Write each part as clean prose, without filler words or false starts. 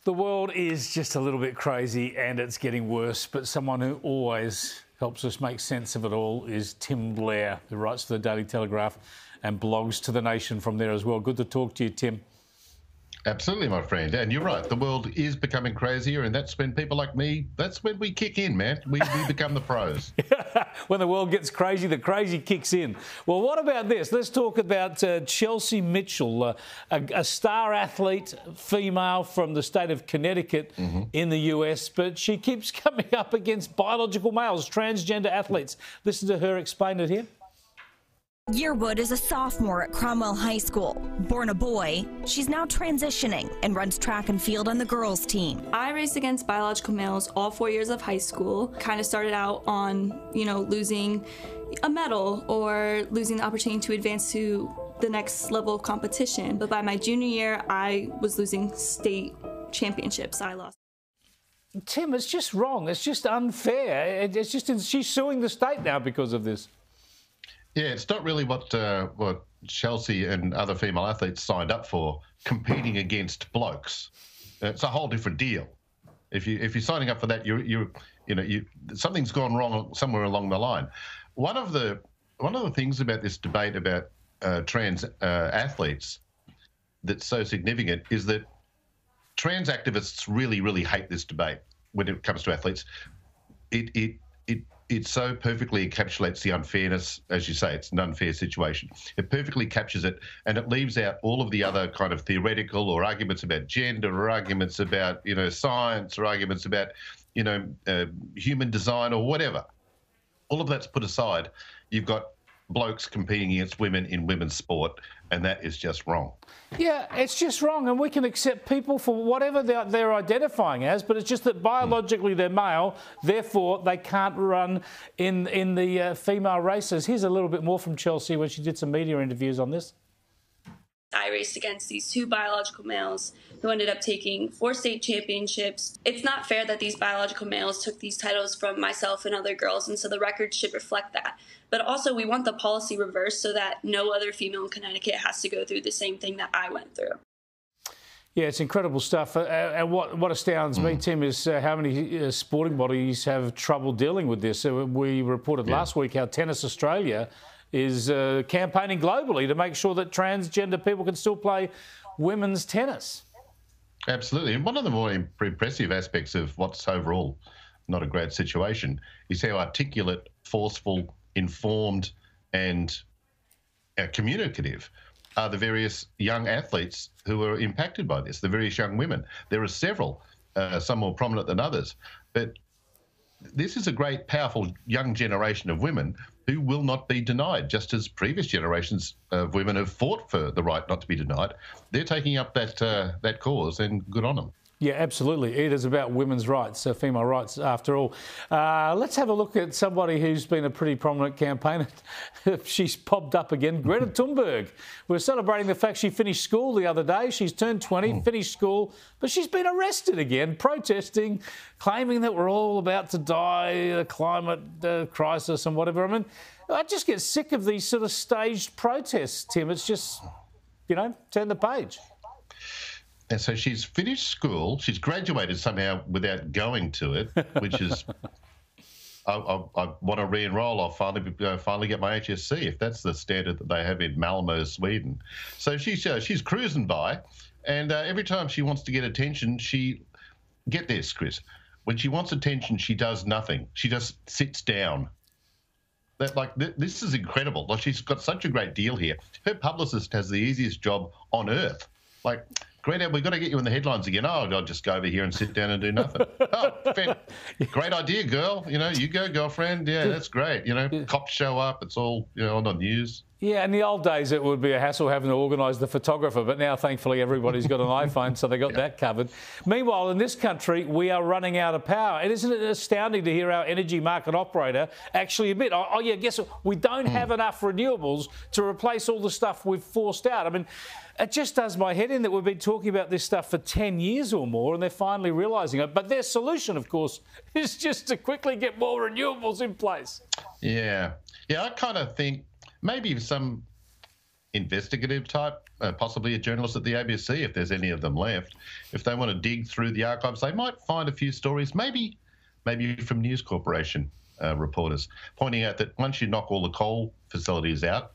The world is just a little bit crazy and it's getting worse, but someone who always helps us make sense of it all is Tim Blair, who writes for the Daily Telegraph and blogs to The Nation from there as well. Good to talk to you, Tim. Absolutely, my friend. And you're right, the world is becoming crazier, and that's when people like me, that's when we kick in, man. We become the pros. When the world gets crazy, the crazy kicks in. Well, what about this? Let's talk about Chelsea Mitchell, a star athlete, female from the state of Connecticut in the US, but she keeps coming up against biological males, transgender athletes. Listen to her explain it here. Yearwood is a sophomore at Cromwell High School. Born a boy, she's now transitioning and runs track and field on the girls' team. I raced against biological males all 4 years of high school. Kind of started out on, losing a medal or losing the opportunity to advance to the next level of competition. But by my junior year, I was losing state championships. I lost. Tim, it's just wrong. It's just unfair. It's just she's suing the state now because of this. Yeah, it's not really what Chelsea and other female athletes signed up for, competing against blokes. It's a whole different deal. If you're signing up for that, something's gone wrong somewhere along the line. One of the things about this debate about trans athletes that's so significant is that trans activists really hate this debate when it comes to athletes. It so perfectly encapsulates the unfairness, as you say, it's an unfair situation. It perfectly captures it, and it leaves out all of the other kind of theoretical or arguments about gender or arguments about, science or arguments about, human design or whatever. All of that's put aside. You've got blokes competing against women in women's sport, and that is just wrong. Yeah, it's just wrong, and we can accept people for whatever they're identifying as, but it's just that biologically they're male, therefore they can't run in the female races. Here's a little bit more from Chelsea when she did some media interviews on this. I raced against these two biological males who ended up taking 4 state championships. It's not fair that these biological males took these titles from myself and other girls, and so the record should reflect that. But also, we want the policy reversed so that no other female in Connecticut has to go through the same thing that I went through. Yeah, it's incredible stuff. And what astounds me, Tim, is how many sporting bodies have trouble dealing with this. We reported last week how Tennis Australia is campaigning globally to make sure that transgender people can still play women's tennis. Absolutely. And one of the more impressive aspects of what's overall not a great situation is how articulate, forceful, informed and communicative are the various young athletes who are impacted by this, the various young women. There are several, some more prominent than others, but this is a great, powerful young generation of women who will not be denied, just as previous generations of women have fought for the right not to be denied. They're taking up that cause, and good on them. Yeah, absolutely. It is about women's rights, female rights, after all. Let's have a look at somebody who's been a pretty prominent campaigner. She's popped up again. Greta Thunberg. We're celebrating the fact she finished school the other day. She's turned 20, finished school, but she's been arrested again, protesting, claiming that we're all about to die, the climate crisis and whatever. I mean, I just get sick of these sort of staged protests, Tim. It's just, turn the page. And so she's finished school. She's graduated somehow without going to it, which is, I want to re-enroll. I'll finally get my HSC if that's the standard that they have in Malmo, Sweden. So she's cruising by, and every time she wants to get attention, get this, Chris. When she wants attention, she does nothing. She just sits down. This is incredible. Like, she's got such a great deal here. Her publicist has the easiest job on earth. Like, Greta, we've got to get you in the headlines again. Oh, I'll just go over here and sit down and do nothing. Great idea, girl. You go, girlfriend. Yeah, that's great. Cops show up. It's all, on the news. Yeah, in the old days, it would be a hassle having to organise the photographer, but now, thankfully, everybody's got an iPhone, so they got that covered. Meanwhile, in this country, we are running out of power. And isn't it astounding to hear our energy market operator actually admit, guess what? We don't have enough renewables to replace all the stuff we've forced out. I mean, it just does my head in that we've been talking about this stuff for 10 years or more, and they're finally realising it. But their solution, of course, is just to quickly get more renewables in place. Yeah. Yeah, I kind of think maybe some investigative type, possibly a journalist at the ABC, if there's any of them left, if they want to dig through the archives, they might find a few stories, maybe from News Corporation reporters, pointing out that once you knock all the coal facilities out,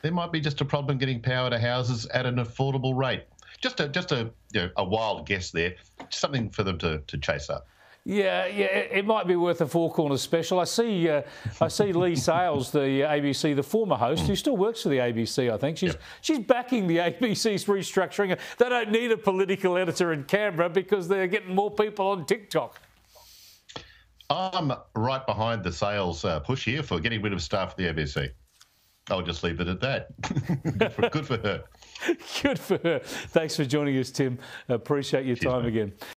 there might be just a problem getting power to houses at an affordable rate. Just a wild guess there, something for them to chase up. Yeah, it might be worth a Four Corners special. I see Lee Sales, the ABC, the former host, who still works for the ABC, I think. She's backing the ABC's restructuring. They don't need a political editor in Canberra because they're getting more people on TikTok. I'm right behind the Sales push here for getting rid of staff at the ABC. I'll just leave it at that. Good for her. Good for her. Thanks for joining us, Tim. Appreciate your time again.